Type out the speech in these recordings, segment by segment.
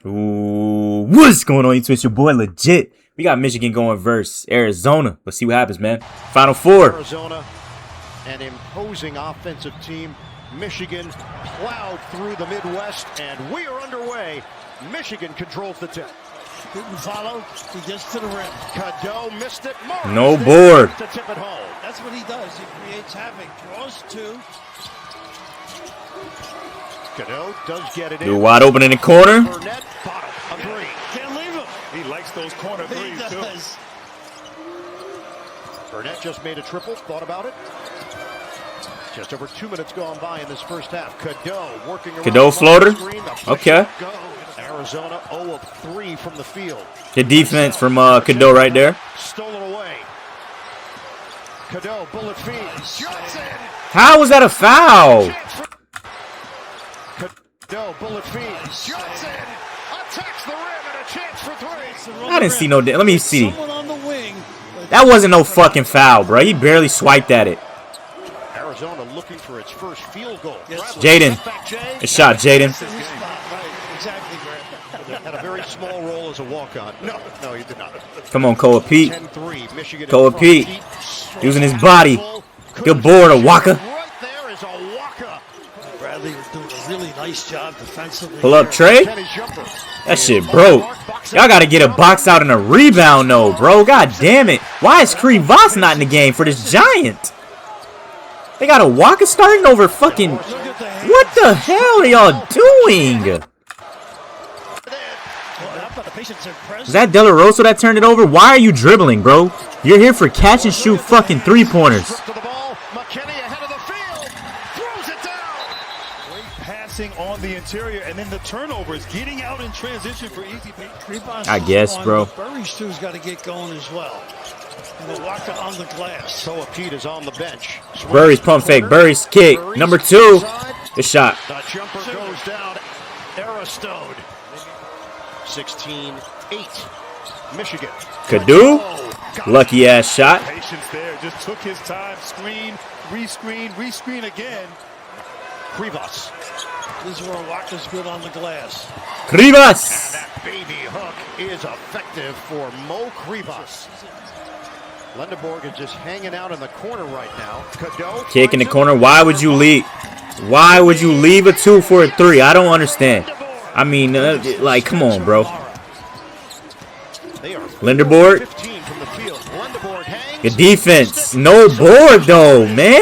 Ooh, what's going on YouTube? It's your boy Legit. We got Michigan going versus Arizona. Let's see what happens, man. Final four. Arizona, an imposing offensive team. Michigan plowed through the Midwest, and we are underway. Michigan controls the tip. Didn't follow. He gets to the rim. Cadeau missed it. Morris no board. to tip it home. That's what he does. He creates havoc. Draws two. Cadeau does get it in. Dude wide open in the corner. Burnett, bottom, a three. Can't leave him. He likes those corner He threes, too. does. Burnett just made a triple. Thought about it. Just over 2 minutes gone by in this first half. Cadeau working around. Cadeau floater. Okay. Arizona 0 of 3 from the field. Good defense from Cadeau right there. Stolen away. Cadeau bullet feed. Johnson. How was that a foul? Cadeau bullet feed. Johnson attacks the rim and a chance for three. I didn't see no. Let me see. Someone on the wing. That wasn't no fucking foul, bro. He barely swiped at it. Arizona looking for its first field goal. Jaden. Good shot, Jaden. Exactly, Grant. Had a very small role as a walk-on. No, he did not. Come on, Koa Pete. 10-3. Michigan. Koa Pete. Using his body. Good board, a Waka. Right there is a Waka. Bradley was doing a really nice job defensively. Pull up, Trey. That shit broke. Y'all got to get a box out and a rebound, though, bro. God damn it. Why is Krivas not in the game for this Giant? They got a Waka starting over fucking... What the hell are y'all doing? Is that De La Rosa that turned it over? Why are you dribbling, bro? You're here for catch and shoot fucking three-pointers. Passing on the interior, and then the turnovers, getting out in transition for easy paint. I guess, bro. Burry's two's got to get going as well. And the Waka on the glass. Koa Pete is on the bench. Burry's pump fake. Burry's kick. Number 2. The shot. The jumper goes down. Aristode. 16-8. Michigan. Cadeau. Lucky ass shot. Patience there. Just took his time. Screen, rescreen again. Krivas. This is where Waka's good on the glass. Krivas. That baby hook is effective for Mo Krivas. Lendeborg is just hanging out in the corner right now. Cadeau Kick in the corner. Why would you leave? Why would you leave a 2 for a 3? I don't understand. I mean, like, come on, bro. Lendeborg. Good defense. No board, though, man.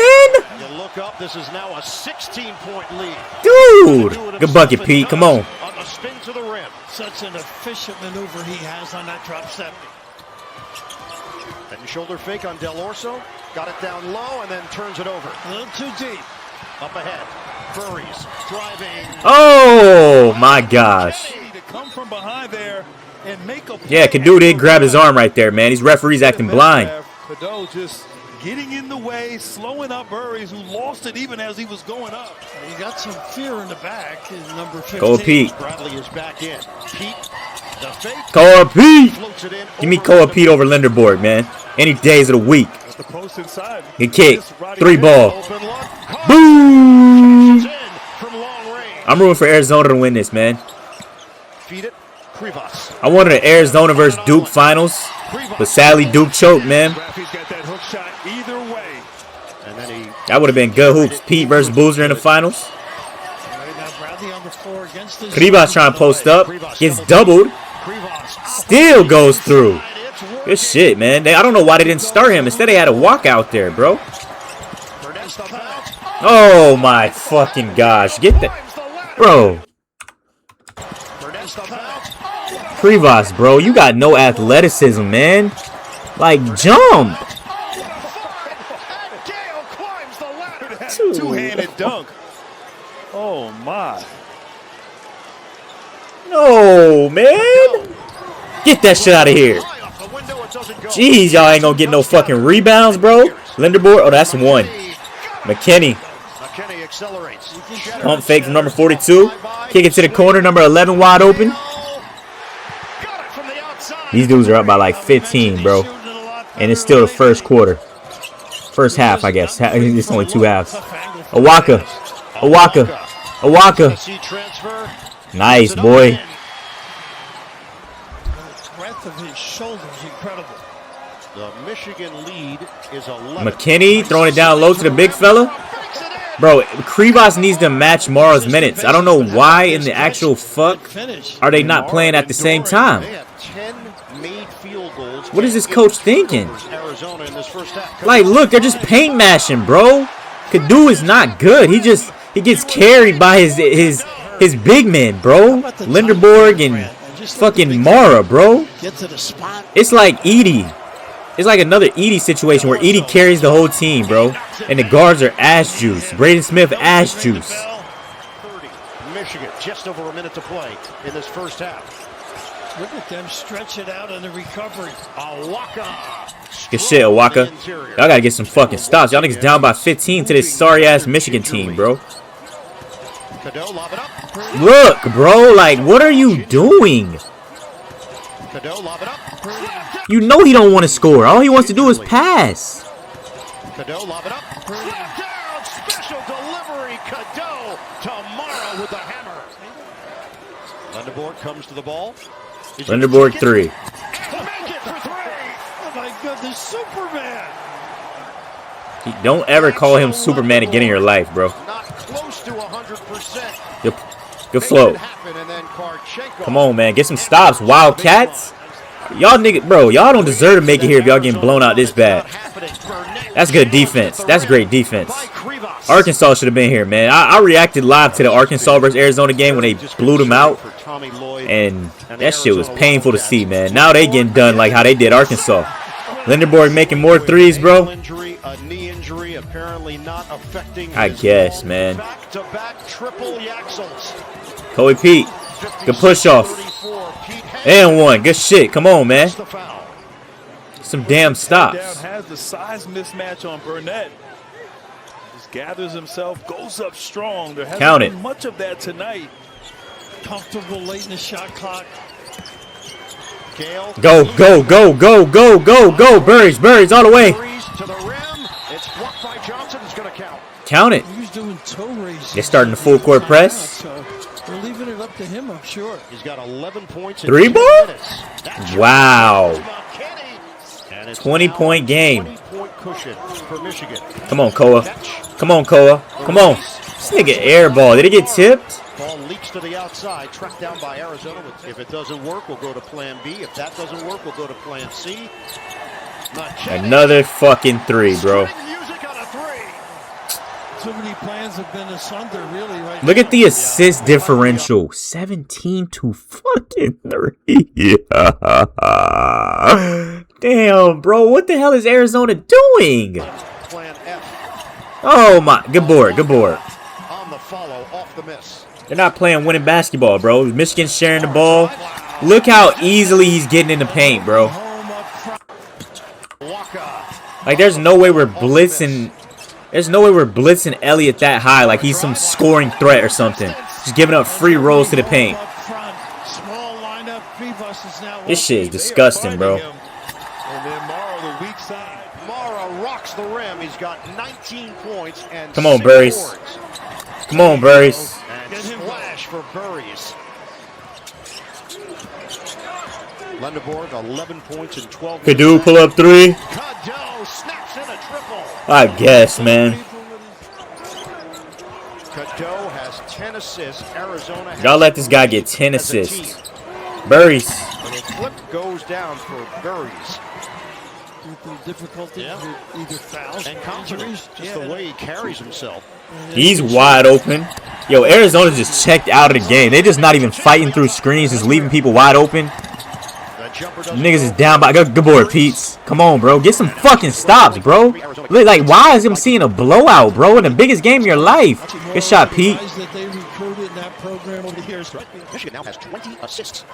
You look up. This is now a 16-point lead. Dude. Good bucket, Pete. Come on. On the spin to the rim. Such an efficient maneuver he has on that drop step. And shoulder fake on Del Orso. Got it down low and then turns it over. A little too deep. Up ahead. Burry's driving. Oh, my gosh. To come from behind there and make a Yeah, Cadeau did grab his arm right there, man. These referees acting blind. Cadeau just getting in the way, slowing up Burry's, who lost it even as he was going up. He got some fear in the back. In number 15. Go Pete. Bradley is back in. Pete. The fake. Koa Pete. Floats it in. Give me Koa Pete over Lendeborg, man. Any days of the week. The post inside. Good kick. 3 ball. Open look. Boom. In from long range. I'm rooting for Arizona to win this, man. Feed it. Krivas. I wanted an Arizona versus Duke finals, but sadly Duke choked, man. He's got that hook shot either way. And then he. That would have been good hoops. Pete versus Boozer in the finals. Right now, Bradley on the floor against his Krivas trying to post up. Gets doubled. Still goes through. Good shit, man. I don't know why they didn't start him. Instead, they had a walk out there, bro. Oh, my fucking gosh. Get that. Bro. Krivas, bro. You got no athleticism, man. Like, jump. Two-handed dunk. Oh, my. No, man. Get that shit out of here. Jeez, y'all ain't gonna get no fucking rebounds, bro. Lendeborg. Oh, that's 1. McKinney. Pump fake from number 42. Kick it to the corner. Number 11 wide open. These dudes are up by like 15, bro. And it's still the first quarter. First half, I guess. It's only 2 halves. Awaka. Nice, boy. off of his shoulders, incredible. The Michigan lead is 11. McKinney throwing it down low to the big fella. Bro, Krivas needs to match Morrow's minutes. I don't know why in the actual fuck are they not playing at the same time. What is this coach thinking? Like, look, they're just paint mashing, bro. Kadu is not good. He gets carried by his big men, bro. Linderborg and fucking Mara, bro. It's like Edie. It's like another Edie situation where Edie carries the whole team, bro. And the guards are ass juice. Braden Smith, ass juice. 30. Michigan, just over a minute to play in this first half. Look at them stretch it out in the recovery. Awaka. Good shit, Awaka. Y'all gotta get some fucking stops. Y'all niggas down by 15 to this sorry-ass Michigan team, bro. Look, bro, like, what are you doing? You know he don't want to score. All he wants to do is pass. Cadeau, lob it up. Down, special delivery. Cadeau tomorrow with the hammer. Linderborg comes to the ball. Linderborg 3. Make it for 3. Oh my goodness, Superman. Don't ever call him Superman again in your life, bro. Not close to 100%. Good flow. Come on, man. Get some stops, Wildcats. Y'all niggas, bro, y'all don't deserve to make it here if y'all getting blown out this bad. That's good defense. That's great defense. Arkansas should have been here, man. I reacted live to the Arkansas versus Arizona game when they blew them out. And that shit was painful to see, man. Now they getting done like how they did Arkansas. Linderborg making more threes, bro. I guess, man. Kobe Pete. Good push off. And one. Good shit. Come on, man. Some damn stops. Has the size mismatch on Burnett. Just gathers himself, goes up strong. There hasn't been much of that tonight. Comfortable late in the shot clock. Go, go, go, go, go, go, go. Burries all the way. Count it. They're starting the full court press. They're leaving it up to him, I'm sure. He's got 11 points. 3 ball? Wow. 20-point game. 20-point cushion for Michigan. Come on, Koa. Come on, Koa. Come on. This nigga air ball. Did it get tipped? Ball leaks to the outside, tracked down by Arizona. If it doesn't work, we'll go to plan B. If that doesn't work, we'll go to plan C. Another fucking 3, bro. Too many plans have been asunder, really, right Look now. at the assist differential. 17 to fucking 3. Damn, bro. What the hell is Arizona doing? Plan F. Oh, my. Good board. Good board. On the follow, off the miss. They're not playing winning basketball, bro. Michigan's sharing the ball. Look how easily he's getting in the paint, bro. Like, there's no way we're blitzing... There's no way we're blitzing Elliott that high like he's some scoring threat or something. Just giving up free rolls to the paint. This shit is disgusting, bro. Mara rocks the rim. He's got 19 points and come on, Burries. Come on, Burries. And splash for Burries. Linderborg, 11 points and 12. Cadeau pull up 3. Cadeau snaps in a triple. I guess, man. Cadeau has 10 assists. Arizona. Y'all let this guy get 10 assists. Burries. And the flip goes down for Burries. Difficulty with either fouls and confidence. Just the way he carries himself. He's wide open. Yo, Arizona just checked out of the game. They're just not even fighting through screens, just leaving people wide open. Niggas is down by. Good board, Pete's. Come on, bro. Get some fucking stops, bro. Like, why is him seeing a blowout, bro, in the biggest game of your life? Good shot, Pete. Michigan now has 20 assists.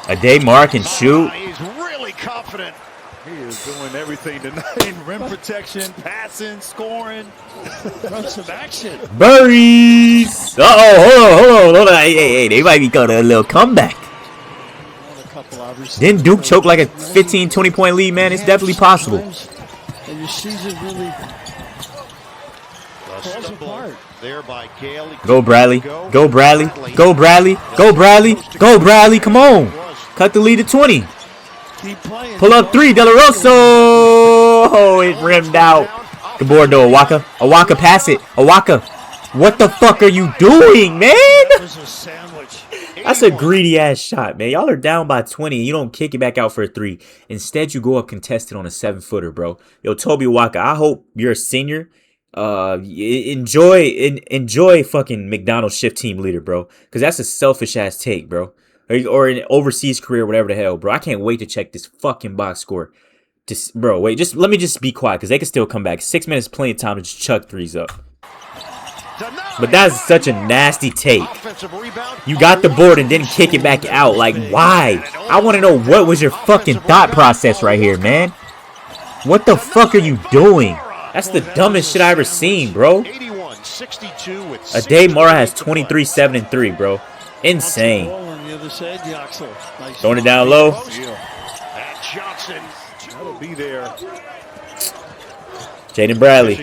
A day mark and shoot. He's really confident. He is doing everything tonight. Rim protection, passing, scoring. Run some action. Burries. Hold on. Hey, they might be going a little comeback. Didn't Duke choke like a 15, 20-point lead, man? It's definitely possible. And your season really falls apart. There by Gale. Go, Bradley. Go, Bradley. Go, Bradley. Go, Bradley. Go, Bradley. Come on. Cut the lead to 20. Keep playing. Pull up 3. De La Rosa. Oh, it rimmed out. Good board though, Awaka. Awaka, pass it. Awaka. What the fuck are you doing, man? That was a sandwich. That's a greedy ass shot, man. Y'all are down by 20 and you don't kick it back out for a 3. Instead, you go up contested on a 7-footer, bro. Yo, Toby Awaka, I hope you're a senior. Enjoy fucking McDonald's shift team leader, bro. Because that's a selfish ass take, bro. Or an overseas career, whatever the hell, bro. I can't wait to check this fucking box score. Bro, wait, let me just be quiet because they can still come back. 6 minutes playing time to just chuck 3s up. But that's such a nasty take. You got the board and didn't kick it back out. Like, why? I want to know what was your fucking thought process right here, man. What the fuck are you doing? That's the dumbest shit I ever seen, bro. Ade Mara has 23, 7, and 3, bro. Insane. Throwing it down low. That'll be there. Jaden Bradley.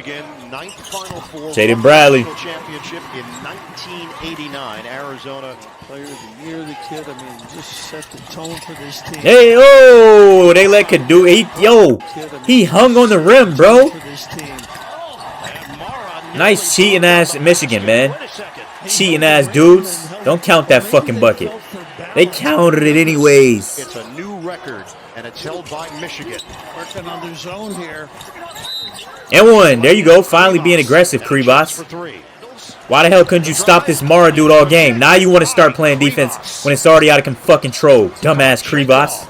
Jaden Bradley. Championship in 1989, Arizona. Player of the year, the kid. I mean, just set the tone for this team. Hey, oh, they let Kadu. He hung on the rim, bro. Nice cheating ass Michigan, man. Cheating ass dudes. Don't count that fucking bucket. They counted it anyways. It's a new record, and it's held by Michigan. Working on their zone here. And 1. There you go. Finally being aggressive, Krivas. Why the hell couldn't you stop this Mara dude all game? Now you want to start playing defense when it's already out of fucking control. Dumbass Krivas.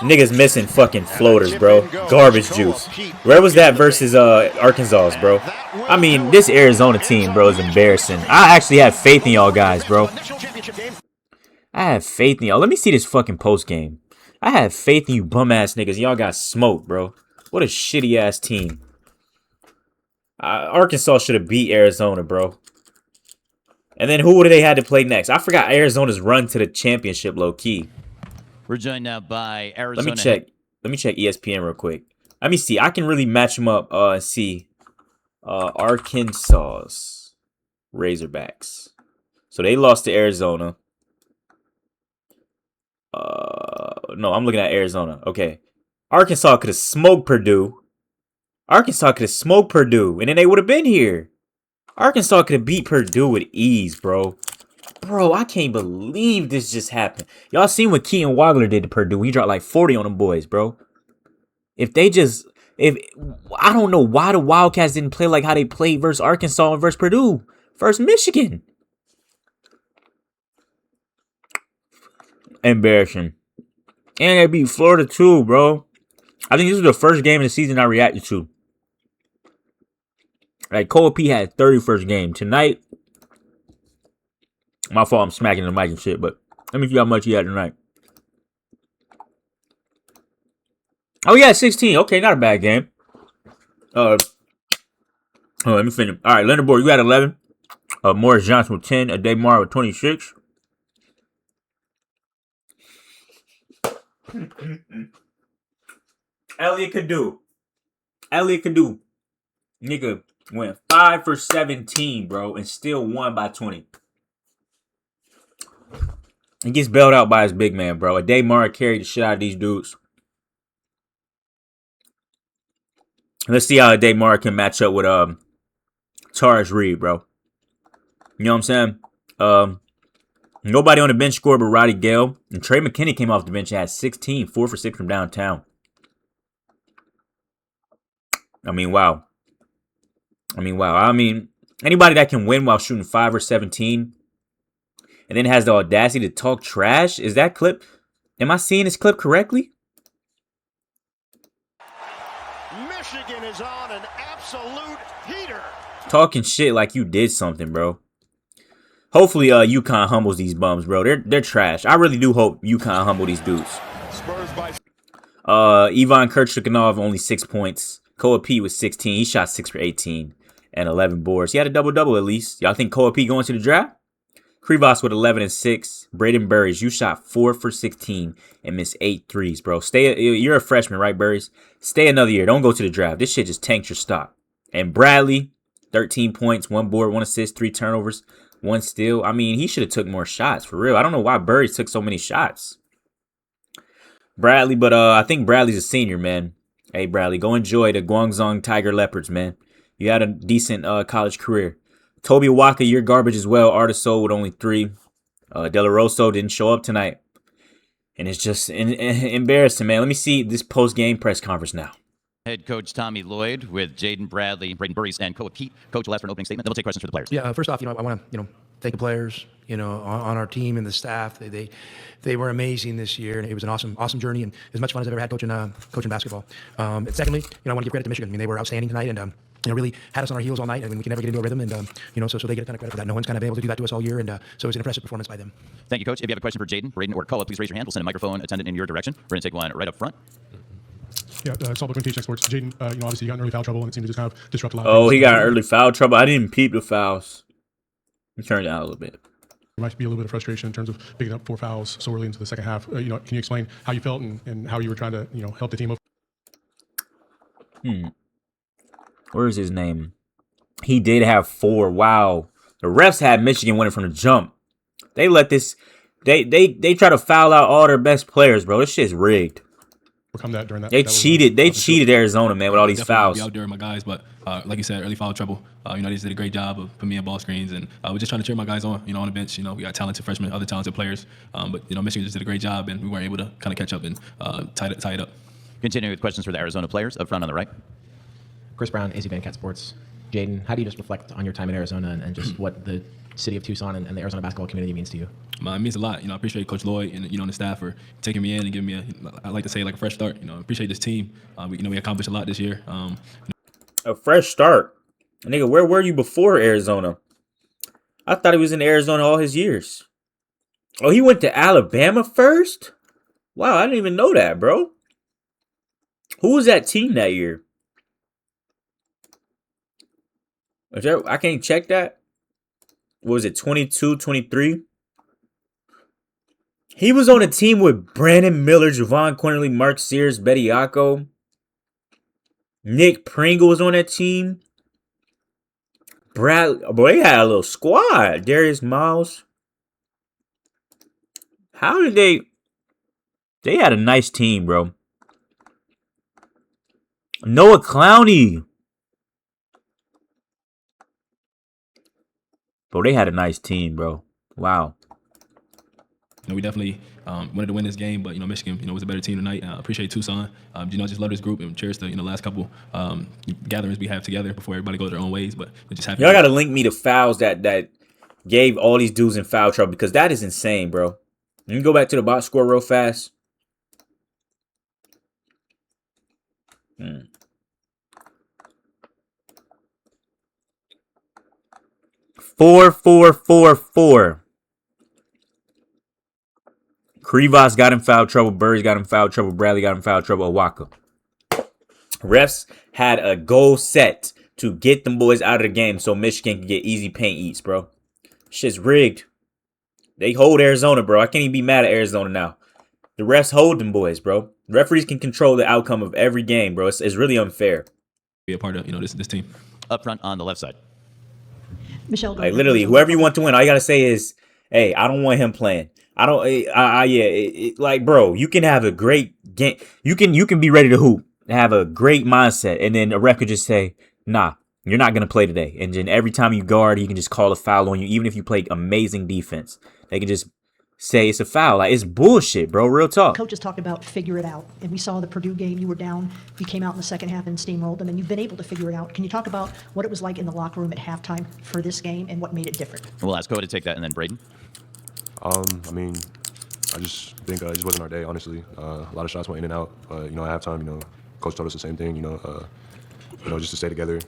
Niggas missing fucking floaters, bro. Garbage juice. Where was that versus Arkansas, bro? I mean, this Arizona team, bro, is embarrassing. I actually have faith in y'all guys, bro. I have faith in y'all. Let me see this fucking post game. I have faith in you bum ass niggas. Y'all got smoked, bro. What a shitty ass team. Arkansas should have beat Arizona, bro. And then who would they had to play next? I forgot Arizona's run to the championship low key. We're joined now by Arizona. Let me check ESPN real quick. Let me see. I can really match them up and see. Arkansas's Razorbacks. So they lost to Arizona. No, I'm looking at Arizona. Okay. Arkansas could have smoked Purdue. And then they would have been here. Arkansas could have beat Purdue with ease, bro. Bro, I can't believe this just happened. Y'all seen what Keaton Wagler did to Purdue. He dropped like 40 on them boys, bro. I don't know why the Wildcats didn't play like how they played versus Arkansas and versus Purdue. Versus Michigan. Embarrassing. And they beat Florida too, bro. I think this was the first game of the season I reacted to. Like, Cole P had 31st game. Tonight, my fault, I'm smacking the mic and shit, but let me see how much he had tonight. Oh, yeah, 16. Okay, not a bad game. Let me finish. All right, Leonard Board, you had 11. Morris Johnson with 10. Ade Mara with 26. Elliot Kadu. Nigga went 5 for 17, bro, and still won by 20. He gets bailed out by his big man, bro. Ade Mara carried the shit out of these dudes. Let's see how Ade Mara can match up with Tarish Reed, bro. You know what I'm saying? Nobody on the bench scored but Roddy Gale. And Trey McKinney came off the bench and had 16, 4 for 6 from downtown. I mean, wow. Anybody that can win while shooting 5 or 17 and then has the audacity to talk trash, is that clip? Am I seeing this clip correctly? Michigan is on an absolute heater. Talking shit like you did something, bro. Hopefully, UConn humbles these bums, bro. They're trash. I really do hope UConn humble these dudes. Ivan Kirchner only 6 points. Koa P was 16. He shot 6 for 18 and 11 boards. He had a double-double at least. Y'all think Koa P going to the draft? Krivas with 11 and 6. Braden Burris, you shot 4 for 16 and missed 8 threes, bro. You're a freshman, right, Burris? Stay another year. Don't go to the draft. This shit just tanked your stock. And Bradley, 13 points, 1 board, 1 assist, 3 turnovers. 1 steal. I mean, he should have took more shots, for real. I don't know why Burry took so many shots. Bradley, but I think Bradley's a senior, man. Hey, Bradley, go enjoy the Guangzhou Tiger Leopards, man. You had a decent college career. Toby Waka, you're garbage as well. Artiso with only 3. De La Rosa didn't show up tonight. And it's just embarrassing, man. Let me see this post-game press conference now. Head coach Tommy Lloyd with Jaden Bradley, Braden Burries, and Lvgit. Coach will ask for an opening statement. Then we'll take questions for the players. Yeah, first off, I want to, thank the players, on our team and the staff. They were amazing this year, and it was an awesome journey and as much fun as I've ever had coaching basketball. And secondly, I want to give credit to Michigan. I mean, they were outstanding tonight and really had us on our heels all night, and we can never get into a rhythm. And so they get a ton of credit for that. No one's kind of been able to do that to us all year, and so it was an impressive performance by them. Thank you, Coach. If you have a question for Jaden, Braden, or Koa, please raise your hand. We'll send a microphone attendant in your direction. We're going to take one right up front. Yeah, it's all about THX Sports. Jaden, obviously you got in early foul trouble, and it seemed to just kind of disrupt a lot. Oh, he got early foul trouble. I didn't peep the fouls. Let me turn it down a little bit. There might be a little bit of frustration in terms of picking up 4 fouls so early into the second half. Can you explain how you felt and how you were trying to, help the team up? Where is his name? He did have 4. Wow. The refs had Michigan winning from the jump. They let this. They try to foul out all their best players, bro. This shit's rigged. That during that. They cheated. They cheated Arizona, man, with all these fouls. Be out there, my guys, but like you said, early foul trouble. They just did a great job of putting me in ball screens, and we're just trying to cheer my guys on. On the bench. We got talented freshmen, other talented players, but Michigan just did a great job, and we weren't able to kind of catch up and tie it up. Continuing with questions for the Arizona players up front on the right. Chris Brown, AZ Van Cat Sports. Jaden, how do you just reflect on your time in Arizona and just what the city of Tucson and the Arizona basketball community means to you? It means a lot. I appreciate Coach Lloyd and the staff for taking me in and giving me I like to say like a fresh start. Appreciate this team. We accomplished a lot this year. A fresh start, nigga. Where were you before Arizona? I thought he was in Arizona all his years. Oh, he went to Alabama first? Wow, I didn't even know that, bro. Who was that team that year? I can't check that. What was it, 22, 23? He was on a team with Brandon Miller, Javon Quinterly, Mark Sears, Bediako. Nick Pringle was on that team. Boy, he had a little squad. Darius Miles. How did they had a nice team, bro. Noah Clowney. Bro, they had a nice team, bro. Wow. We definitely wanted to win this game, but Michigan, was a better team tonight. Appreciate Tucson. Just love this group and cherish the last couple gatherings we have together before everybody goes their own ways. But we're just happy. Y'all gotta link me the fouls that gave all these dudes in foul trouble, because that is insane, bro. Let me go back to the box score real fast. 4-4-4-4. Krivas got in foul trouble. Burris got in foul trouble. Bradley got in foul trouble. Owaka. Refs had a goal set to get them boys out of the game so Michigan can get easy paint eats, bro. Shit's rigged. They hold Arizona, bro. I can't even be mad at Arizona now. The refs hold them boys, bro. Referees can control the outcome of every game, bro. It's really unfair. Be a part of this team. Up front on the left side. Michelle, like literally, whoever you want to win, all you gotta say is, "Hey, I don't want him playing. I don't. Like, bro, you can have a great game. You can be ready to hoop, have a great mindset, and then a ref could just say, "Nah, you're not gonna play today." And then every time you guard, he can just call a foul on you, even if you play amazing defense. They can just say it's a foul. Like, it's bullshit, bro. Real talk. Coaches talked about figure it out, and we saw the Purdue game. You were down, you came out in the second half and steamrolled them, and you've been able to figure it out. Can you talk about what it was like in the locker room at halftime for this game and what made it different? We'll ask Koa to take that, and then Braden. I just think it just wasn't our day, honestly. A lot of shots went in and out. At halftime, coach told us the same thing. Just to stay together,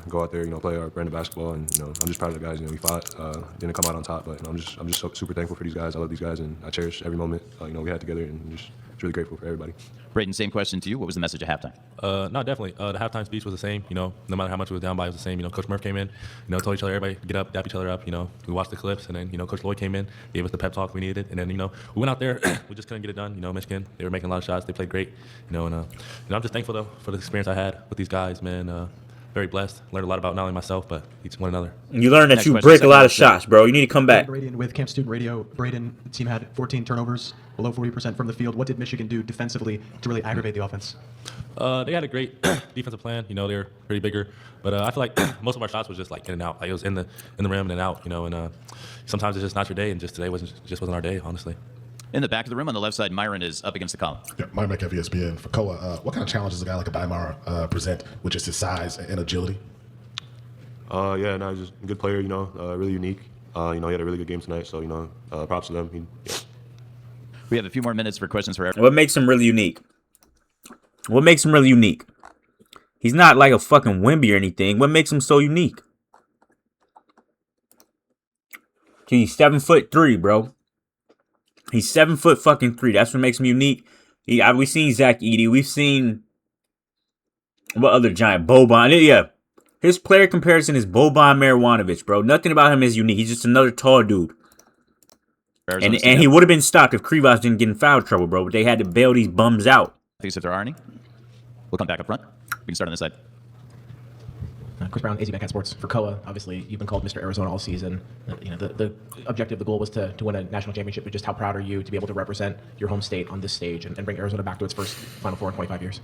go out there, play our brand of basketball, and I'm just proud of the guys. We fought, didn't come out on top, but I'm just so super thankful for these guys. I love these guys, and I cherish every moment we had together, and just really grateful for everybody. Braden, same question to you. What was the message at halftime? No, definitely. The halftime speech was the same. No matter how much we was down by, it was the same. Coach Murph came in, told each other, everybody get up, dap each other up. We watched the clips, and then Coach Lloyd came in, gave us the pep talk we needed, and then we went out there, we just couldn't get it done. Michigan, they were making a lot of shots, they played great. And I'm just thankful though for the experience I had with these guys, man. very blessed. Learned a lot about not only myself, but each one another. You learned that you break a lot of shots, bro. You need to come back. With Camp Student Radio, Braden, the team had 14 turnovers, below 40% from the field. What did Michigan do defensively to really aggravate the offense? They had a great defensive plan. You know, they were pretty bigger, but I feel like most of our shots was just like in and out. Like it was in the rim and out. You know, and sometimes it's just not your day, and just today wasn't our day, honestly. In the back of the room on the left side, Myron is up against the column. Yeah, Myron Metcalf, ESPN. For Koa, what kind of challenges does a guy like a Bymar present with just his size and agility? Yeah, no, he's just a good player, you know, really unique. You know, he had a really good game tonight, so, you know, props to them. Yeah. We have a few more minutes for questions for everyone. What makes him really unique? What makes him really unique? He's not like a fucking Wemby or anything. What makes him so unique? He's 7'3", bro. He's 7'3". That's what makes him unique. We've seen Zach Edey. We've seen what other giant? Boban. Yeah. His player comparison is Boban Marjanovic, bro. Nothing about him is unique. He's just another tall dude. And he would have been stopped if Krivas didn't get in foul trouble, bro. But they had to bail these bums out. If there are any, we'll come back up front. We can start on this side. Chris Brown, AZ Cat Sports. For Koa, obviously, you've been called Mr. Arizona all season. You know, the objective, the goal was to win a national championship. But just how proud are you to be able to represent your home state on this stage and bring Arizona back to its first Final Four in 25 years?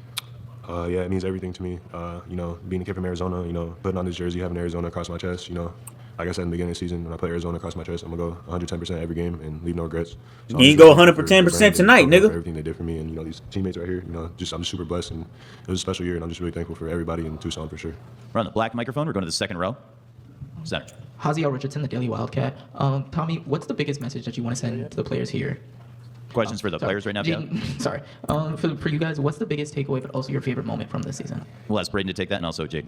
Yeah, it means everything to me. You know, being a kid from Arizona, you know, putting on this jersey, having Arizona across my chest, you know. Like I said in the beginning of the season, when I put Arizona across my chest, I'm going to go 110% every game and leave no regrets. So you ain't go 110% tonight, nigga. Everything they did for me and, you know, these teammates right here, you know, I'm just super blessed. And it was a special year, and I'm just really thankful for everybody in Tucson for sure. We're on the black microphone. We're going to the second row. Center. Haziel Richardson, the Daily Wildcat. Tommy, what's the biggest message that you want to send to the players here? Questions for the players right now, Sorry. For you guys, what's the biggest takeaway, but also your favorite moment from this season? We'll ask Braden to take that, and also Jake.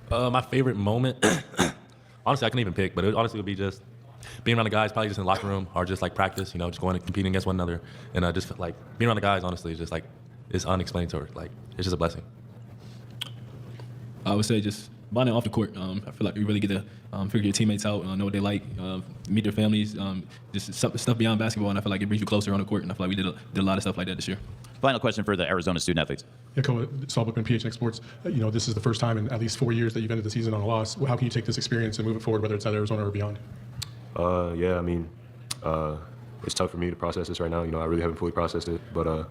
My favorite moment, honestly, I couldn't even pick, but it honestly would be just being around the guys, probably just in the locker room or just like practice, you know, just going and competing against one another. And just like being around the guys, honestly, is just like, it's unexplainable. Like, it's just a blessing. I would say just bonding off the court. I feel like you really get to figure your teammates out, know what they like, meet their families, just stuff beyond basketball. And I feel like it brings you closer on the court. And I feel like we did a lot of stuff like that this year. Final question for the Arizona student athletes. Yeah, Koa, Saul Bookman, PHNX Sports. You know, this is the first time in at least 4 years that you've ended the season on a loss. How can you take this experience and move it forward, whether it's at Arizona or beyond? Yeah, I mean, it's tough for me to process this right now. You know, I really haven't fully processed it, but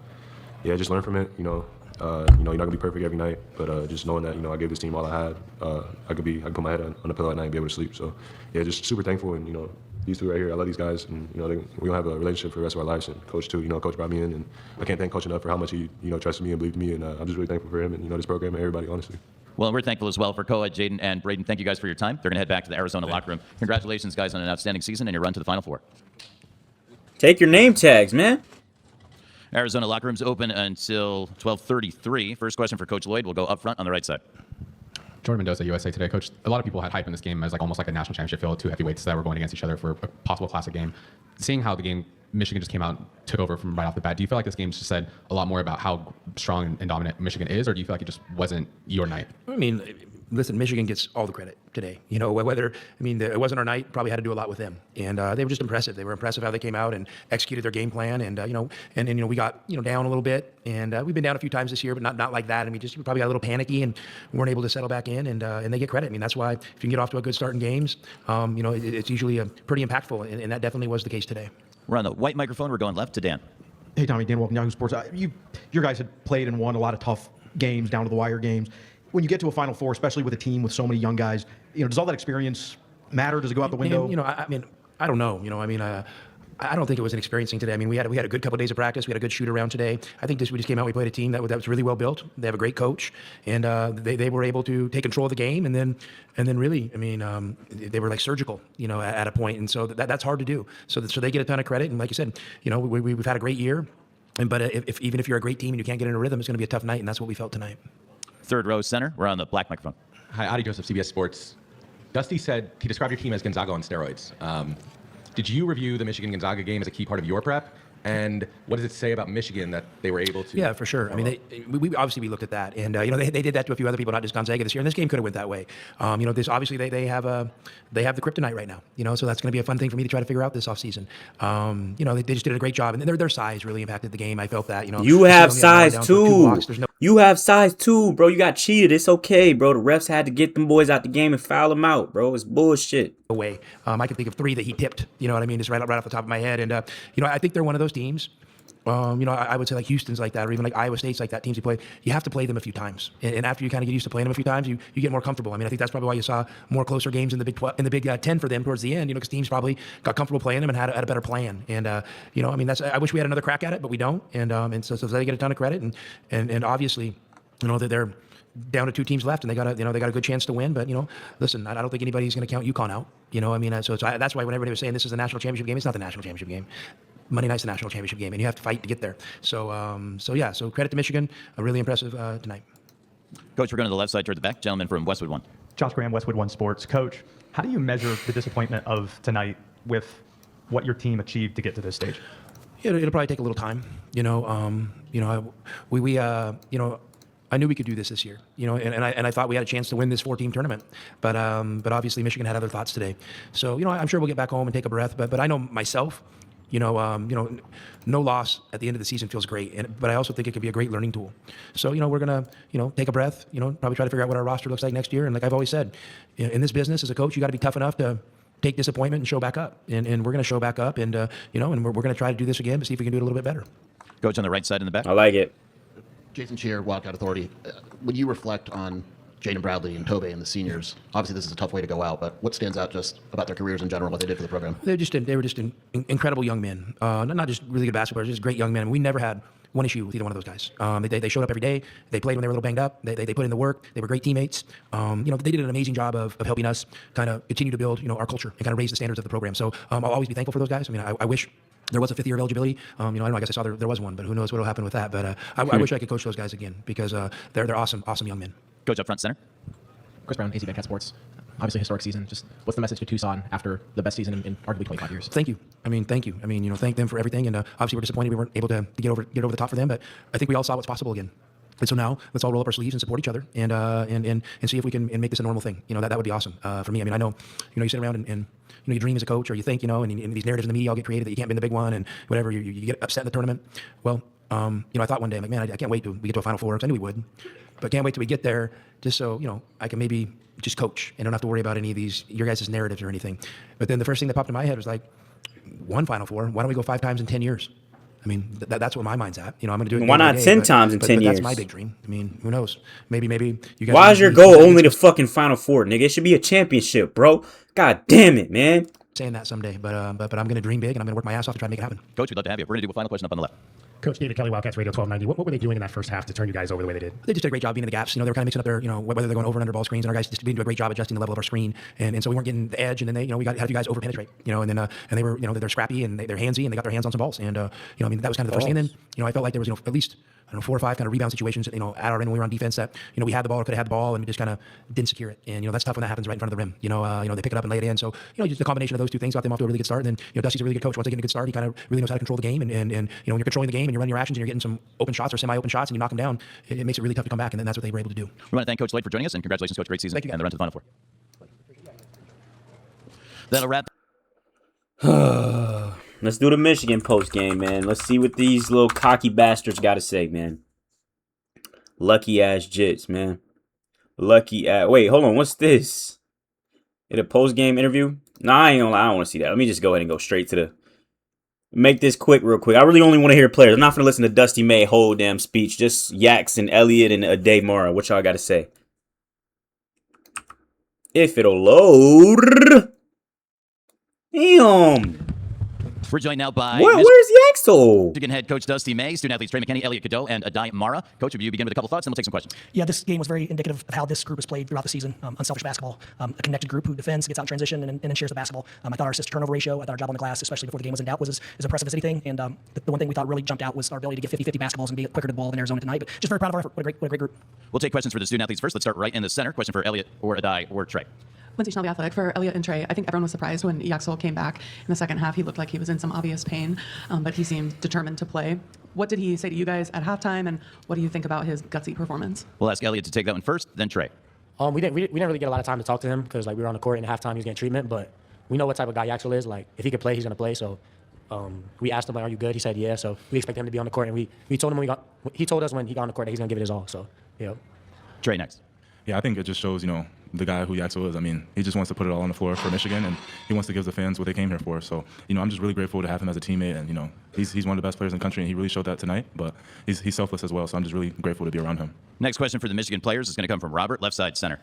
yeah, just learn from it. You know, you're not gonna be perfect every night, but just knowing that, you know, I gave this team all I had, I could put my head on the pillow at night and be able to sleep. So yeah, just super thankful. And you know, these two right here, I love these guys, and you know, we don't have a relationship for the rest of our lives. And Coach too, you know, Coach brought me in, and I can't thank Coach enough for how much he, you know, trusted me and believed in me, and I'm just really thankful for him and, you know, this program and everybody, honestly. Well, we're thankful as well for Koa, Jaden, and Braden. Thank you guys for your time. They're going to head back to the Arizona locker room. Congratulations, guys, on an outstanding season and your run to the Final Four. Take your name tags, man. Arizona locker room's open until 12:33. First question for Coach Lloyd. We'll go up front on the right side. Jordan Mendoza, USA Today. Coach, a lot of people had hype in this game as like almost like a national championship field, two heavyweights that were going against each other for a possible classic game. Seeing how the game, Michigan just came out, took over from right off the bat, do you feel like this game just said a lot more about how strong and dominant Michigan is, or do you feel like it just wasn't your night? I mean, listen, Michigan gets all the credit today. You know, whether, I mean, it wasn't our night, probably had to do a lot with them. And they were just impressive. They were impressive how they came out and executed their game plan. And, you know, and you know, we got, you know, down a little bit. And we've been down a few times this year, but not like that. I mean, just probably got a little panicky and weren't able to settle back in. And they get credit. I mean, that's why if you can get off to a good start in games, you know, it's usually pretty impactful. And that definitely was the case today. We're on the white microphone. We're going left to Dan. Hey, Tommy, Dan Walken, Yahoo Sports. Your guys had played and won a lot of tough games, down to the wire games. When you get to a Final Four, especially with a team with so many young guys, you know, does all that experience matter? Does it go out the window? And, you know, I mean, I don't know. You know, I mean, I don't think it was an experiencing today. I mean, we had a good couple of days of practice. We had a good shoot around today. I think we just came out. We played a team that was really well built. They have a great coach, and they were able to take control of the game. And then really, I mean, they were like surgical, you know, at a point. And so that's hard to do. So they get a ton of credit. And like you said, you know, we've had a great year. But even if you're a great team and you can't get in a rhythm, it's going to be a tough night. And that's what we felt tonight. Third row center. We're on the black microphone. Hi, Adi Joseph, CBS Sports. Dusty said he described your team as Gonzaga on steroids. Did you review the Michigan-Gonzaga game as a key part of your prep? And what does it say about Michigan that they were able to? Yeah, for sure. I mean, we obviously we looked at that, and they did that to a few other people, not just Gonzaga this year. And this game could have went that way. This obviously they have the kryptonite right now. So that's going to be a fun thing for me to try to figure out this offseason. They just did a great job, and their size really impacted the game. I felt that. You have size too. You have size too, bro. You got cheated. It's okay, bro. The refs had to get them boys out the game and foul them out, bro. It's bullshit. Away. I can think of 3 that he tipped. You know what I mean? Just right off the top of my head. And I think they're one of those teams. I would say like Houston's like that, or even like Iowa State's like that. Teams you play, you have to play them a few times, and after you kind of get used to playing them a few times, you get more comfortable. I mean, I think that's probably why you saw more closer games in the Big 10 for them towards the end. Because teams probably got comfortable playing them and had a better plan. And I wish we had another crack at it, but we don't. And so they get a ton of credit, and obviously, that they're down to 2 teams left, and they got a good chance to win. But listen, I don't think anybody's going to count UConn out. That's why when everybody was saying this is a national championship game, it's not the national championship game. Monday night's the national championship game, and you have to fight to get there. So credit to Michigan, really impressive tonight. Coach, we're going to the left side toward the back. Gentleman from Westwood One. Josh Graham, Westwood One Sports. Coach, how do you measure the disappointment of tonight with what your team achieved to get to this stage? It'll probably take a little time. I knew we could do this year, and I thought we had a chance to win this 4-team tournament, but obviously Michigan had other thoughts today. So I'm sure we'll get back home and take a breath. But I know myself, no loss at the end of the season feels great, but I also think it could be a great learning tool. So we're gonna take a breath, probably try to figure out what our roster looks like next year. And like I've always said, in this business as a coach, you got to be tough enough to take disappointment and show back up. And we're gonna show back up, and we're gonna try to do this again, but see if we can do it a little bit better. Coach on the right side in the back. I like it. Jason Scheer, Wildcat Authority. When you reflect on Jaden Bradley and Tobey and the seniors, obviously this is a tough way to go out, but what stands out just about their careers in general, what they did for the program? They were just incredible young men. Not just really good basketball players, just great young men. We never had one issue with either one of those guys. They showed up every day. They played when they were a little banged up. They put in the work. They were great teammates. They did an amazing job of helping us kind of continue to build our culture and kind of raise the standards of the program. So I'll always be thankful for those guys. I mean, I wish there was a 5th year of eligibility. I don't know, I guess I saw there was one, but who knows what will happen with that. But I wish I could coach those guys again because they're awesome young men. Coach up front center. Chris Brown, AZ Cat Sports. Obviously historic season. Just what's the message to Tucson after the best season in arguably 25 years? Thank you. Thank you. Thank them for everything. And obviously we're disappointed we weren't able to get over the top for them, but I think we all saw what's possible again. And so now let's all roll up our sleeves and support each other and see if we can make this a normal thing. That would be awesome for me. I know, you sit around and you dream as a coach, or you think, and these narratives in the media all get created that you can't win the big one and whatever. You get upset in the tournament. Well, I thought one day, I'm like, man, I can't wait till we get to a Final Four, because I knew we would. But can't wait till we get there, just so I can maybe just coach and don't have to worry about any of these your guys' narratives or anything. But then the first thing that popped in my head was like, one Final Four. Why don't we go 5 times in 10 years? That's what my mind's at. I'm going to do it. Why not 10 times in 10 years? That's my big dream. Who knows? Maybe you guys. Why is your goal only the fucking Final Four, nigga? It should be a championship, bro. God damn it, man. Saying that someday, but I'm going to dream big and I'm going to work my ass off to try to make it happen. Coach, we'd love to have you. We're going to do a final question up on the left. Coach David Kelly, Wildcats Radio 1290. What were they doing in that first half to turn you guys over the way they did? They just did a great job being in the gaps. They were kind of mixing up their, whether they're going over and under ball screens, and our guys just didn't do a great job adjusting the level of our screen, and so we weren't getting the edge. And then we had you guys over penetrate, and then and they were, they're scrappy and they're handsy and they got their hands on some balls, and that was kind of the first thing. And then I felt like there was at least 4 or 5 kind of rebound situations, at our end when we were on defense that, we had the ball or could have had the ball and we just kind of didn't secure it. And, that's tough when that happens right in front of the rim. They pick it up and lay it in. So, just the combination of those two things got them off to a really good start. And then, Dusty's a really good coach. Once they get a good start, he kind of really knows how to control the game. And when you're controlling the game and you're running your actions and you're getting some open shots or semi-open shots and you knock them down, it makes it really tough to come back. And then that's what they were able to do. We want to thank Coach Slade for joining us, and congratulations, Coach. Great season. Thank you, and the run to the Final Four. That'll wrap. Let's do the Michigan post game, man. Let's see what these little cocky bastards got to say, man. Lucky ass jits, man. Lucky ass. Wait, hold on. What's this? In a post game interview? Nah, I ain't gonna lie. I don't want to see that. Let me just go ahead and go straight to the. Make this quick, real quick. I really only want to hear players. I'm not gonna listen to Dusty May whole damn speech. Just Yaks and Elliott and Ade Mara. What y'all got to say? If it'll load. Damn. We're joined now by where's Yaxel? Michigan head coach Dusty May, student athletes Trey McKinney, Elliott Cadeau, and Ade Mara. Coach, if you begin with a couple thoughts, then we'll take some questions. Yeah, this game was very indicative of how this group has played throughout the season. Unselfish basketball, a connected group who defends, gets out in transition, and then shares the basketball. I thought our assist turnover ratio, I thought our job on the glass, especially before the game was in doubt, was as impressive as anything. And the one thing we thought really jumped out was our ability to get 50-50 basketballs and be quicker to the ball than Arizona tonight. But just very proud of our effort. What a great group. We'll take questions for the student athletes first. Let's start right in the center. Question for Elliott or Ade or Trey. Lindsay Schnell, The Athletic, for Elliot and Trey. I think everyone was surprised when Yaxel came back in the second half. He looked like he was in some obvious pain, but he seemed determined to play. What did he say to you guys at halftime, and what do you think about his gutsy performance? We'll ask Elliot to take that one first, then Trey. We didn't really get a lot of time to talk to him because like we were on the court and at halftime he was getting treatment, but we know what type of guy Yaxel is. Like if he could play, he's gonna play. So we asked him like, "Are you good?" He said, "Yeah." So we expect him to be on the court, and we told him he told us when he got on the court that he's gonna give it his all. So yeah. Trey next. Yeah, I think it just shows, the guy who Yaxel is. I mean, he just wants to put it all on the floor for Michigan, and he wants to give the fans what they came here for. So, I'm just really grateful to have him as a teammate, and, he's one of the best players in the country, and he really showed that tonight. But he's selfless as well, so I'm just really grateful to be around him. Next question for the Michigan players is going to come from Robert, left side center.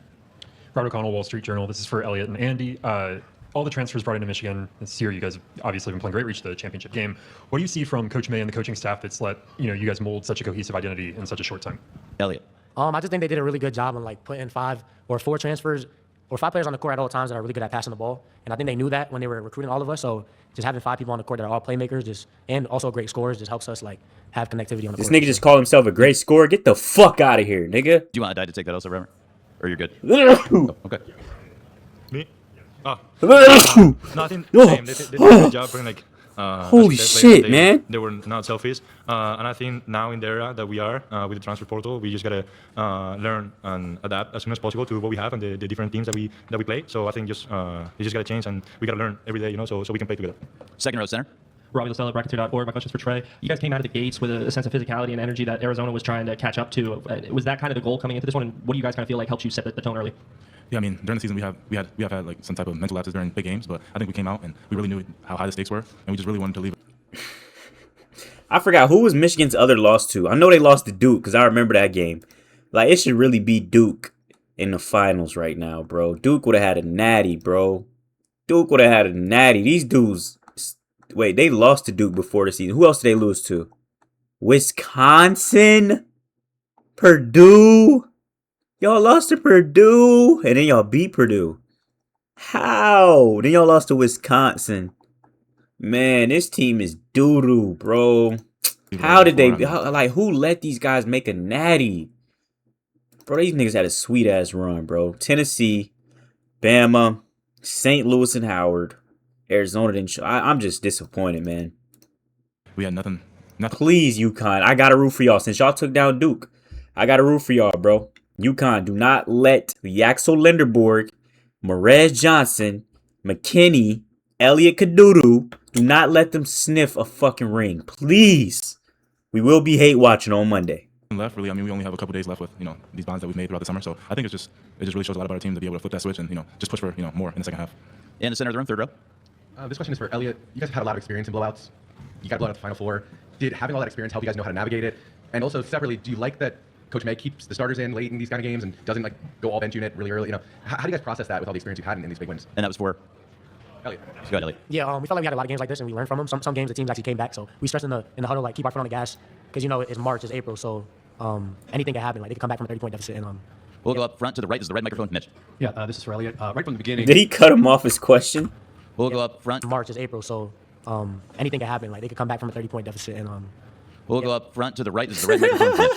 Robert O'Connell, Wall Street Journal. This is for Elliot and Andy. All the transfers brought into Michigan this year, you guys have obviously been playing great, reached the championship game. What do you see from Coach May and the coaching staff that's let you guys mold such a cohesive identity in such a short time? Elliot. I just think they did a really good job on like putting 5 or 4 transfers or 5 players on the court at all times that are really good at passing the ball. And I think they knew that when they were recruiting all of us. So just having 5 people on the court that are all playmakers and also great scorers just helps us like have connectivity on the court. This nigga just called himself a great scorer. Get the fuck out of here, nigga. Do you want Adai to take that also, Robert? Or you're good? Oh, okay. Me? Nothing. They did a good job bringing holy shit, man. They were not selfish. And I think now in the era that we are with the transfer portal, we just gotta learn and adapt as soon as possible to what we have and the different teams that we play. So I think it just gotta change, and we gotta learn every day, so we can play together. Second row center. Robbie Losella, Brackets.org. My question's for Trey. You guys came out of the gates with a sense of physicality and energy that Arizona was trying to catch up to. Was that kind of the goal coming into this one? And what do you guys kind of feel like helps you set the tone early? Yeah, I mean, during the season we have had like some type of mental lapses during big games, but I think we came out and we really knew how high the stakes were, and we just really wanted to leave it. I forgot who was Michigan's other loss to. I know they lost to Duke because I remember that game. Like it should really be Duke in the finals right now, bro. Duke would have had a natty, bro. Duke would have had a natty. These dudes. Wait, they lost to Duke before the season. Who else did they lose to? Wisconsin? Purdue? Y'all lost to Purdue, and then y'all beat Purdue. How? Then y'all lost to Wisconsin. Man, this team is doo-doo, bro. How did they... who let these guys make a natty? Bro, these niggas had a sweet-ass run, bro. Tennessee, Bama, St. Louis and Howard. Arizona didn't show. I'm just disappointed, man. We had nothing. Please, UConn. I got to root for y'all. Since y'all took down Duke, I got to root for y'all, bro. UConn, do not let Yaxel Linderborg, Marez Johnson, McKinney, Elliot Kadudu, do not let them sniff a fucking ring. Please. We will be hate watching on Monday. Left, really. I mean, we only have a couple days left with, these bonds that we've made throughout the summer. So I think it just really shows a lot about our team to be able to flip that switch and, just push for, more in the second half. In the center of the room, third row. This question is for Elliot. You guys have had a lot of experience in blowouts. You got blown out the Final Four. Did having all that experience help you guys know how to navigate it? And also, separately, do you like that Coach May keeps the starters in late in these kind of games and doesn't go all bench unit really early? How do you guys process that with all the experience you've had in these big wins? And that was for Elliot. Go ahead, Elliot. Yeah, we felt like we had a lot of games like this, and we learned from them. Some games the teams actually came back, so we stressed in the huddle like keep our foot on the gas because it's March, it's April, so anything can happen. Like they can come back from a 30-point deficit and We'll go up front to the right. This is the red microphone, Mitch. Yeah, this is for Elliot. Right from the beginning. Did he cut him off his question? We'll go up front. March is April, so anything can happen. Like they could come back from a 30-point deficit and We'll go up front to the right. This is the red microphone, Mitch.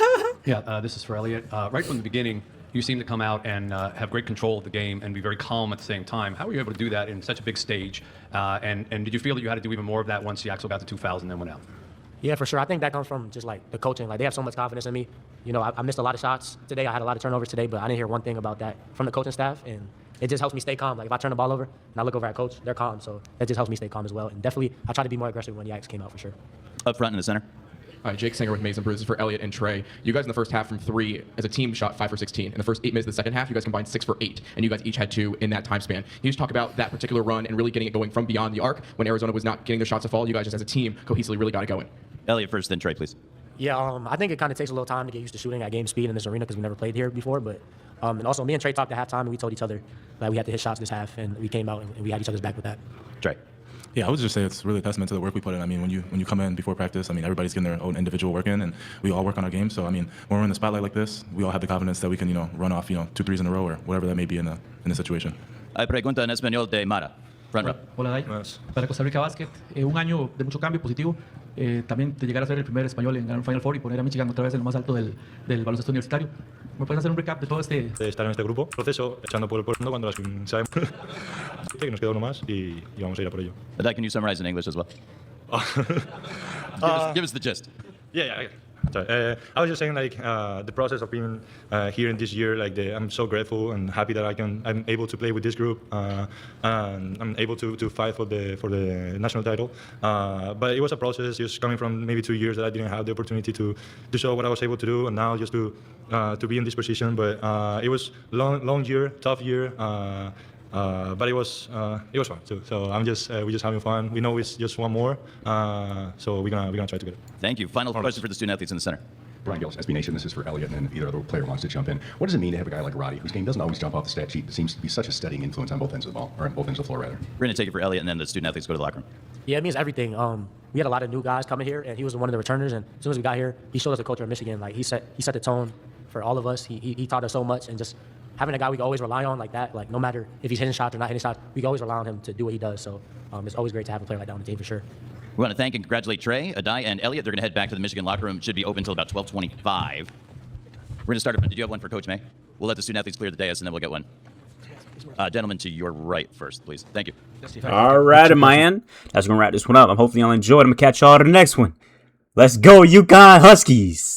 Yeah, this is for Elliot. Right from the beginning, you seem to come out and have great control of the game and be very calm at the same time. How were you able to do that in such a big stage? And did you feel that you had to do even more of that once Yaxel got to 2 fouls and then went out? Yeah, for sure. I think that comes from just like the coaching. Like they have so much confidence in me. I missed a lot of shots today. I had a lot of turnovers today, but I didn't hear one thing about that from the coaching staff, and it just helps me stay calm. Like if I turn the ball over and I look over at coach, they're calm, so that just helps me stay calm as well. And definitely, I try to be more aggressive when Yax came out for sure. Up front in the center. All right, Jake Singer with Mason Bruce. This is for Elliot and Trey. You guys in the first half from 3 as a team shot 5 for 16. In the first 8 minutes of the second half, you guys combined 6 for 8, and you guys each had 2 in that time span. Can you just talk about that particular run and really getting it going from beyond the arc when Arizona was not getting their shots to fall? You guys just as a team cohesively really got it going. Elliot first, then Trey, please. Yeah, I think it kind of takes a little time to get used to shooting at game speed in this arena because we never played here before. But and also, me and Trey talked at halftime, and we told each other that we had to hit shots this half, and we came out and we had each other's back with that. Trey. Yeah, I would just say it's really a testament to the work we put in. I mean, when you come in before practice, I mean, everybody's getting their own individual work in, and we all work on our game. So, I mean, when we're in the spotlight like this, we all have the confidence that we can, run off, 2 threes in a row or whatever that may be in the situation. Hay pregunta en español de Mara. Front row. Hola, Dai. Para Costa Rica Basket, un año de mucho cambio positivo. También de llegar a ser el primer español en ganar un Final Four y poner a Michigan otra vez en lo más alto del baloncesto universitario. ¿Me puedes hacer un recap de todo este? De estar en este grupo, proceso, echando por el mundo cuando sabemos que nos queda uno más y vamos a ir a por ello. Adai, can you summarize in English as well? Give us the gist. Yeah. Sorry. I was just saying, like, the process of being here in this year, like, I'm so grateful and happy that I'm able to play with this group, and I'm able to fight for the national title. But it was a process, just coming from maybe 2 years that I didn't have the opportunity to show what I was able to do, and now just to be in this position. But it was long year, tough year. But it was fun too. So we're just having fun. We know it's just one more, so we're gonna try to get it. Thank you. Final question for the student athletes in the center. Brian Gillis, SB Nation. This is for Elliot, and either other player wants to jump in. What does it mean to have a guy like Roddy, whose game doesn't always jump off the stat sheet, but seems to be such a steadying influence on both ends of the ball, or on both ends of the floor, rather? We're going to take it for Elliot, and then the student athletes go to the locker room. Yeah, it means everything. We had a lot of new guys coming here, and he was one of the returners. And as soon as we got here, he showed us the culture of Michigan. Like he set the tone for all of us. He taught us so much, and just having a guy we can always rely on like that, like no matter if he's hitting shots or not hitting shots, we can always rely on him to do what he does. So it's always great to have a player like that on the team for sure. We want to thank and congratulate Trey, Adai, and Elliot. They're going to head back to the Michigan locker room. It should be open until about 12:25. We're going to start up. Did you have one for Coach May? We'll let the student athletes clear the dais, and then we'll get one. Gentlemen to your right first, please. Thank you. All right, man. That's going to wrap this one up. I'm hopefully y'all enjoyed. I'm going to catch y'all to the next one. Let's go, UConn Huskies.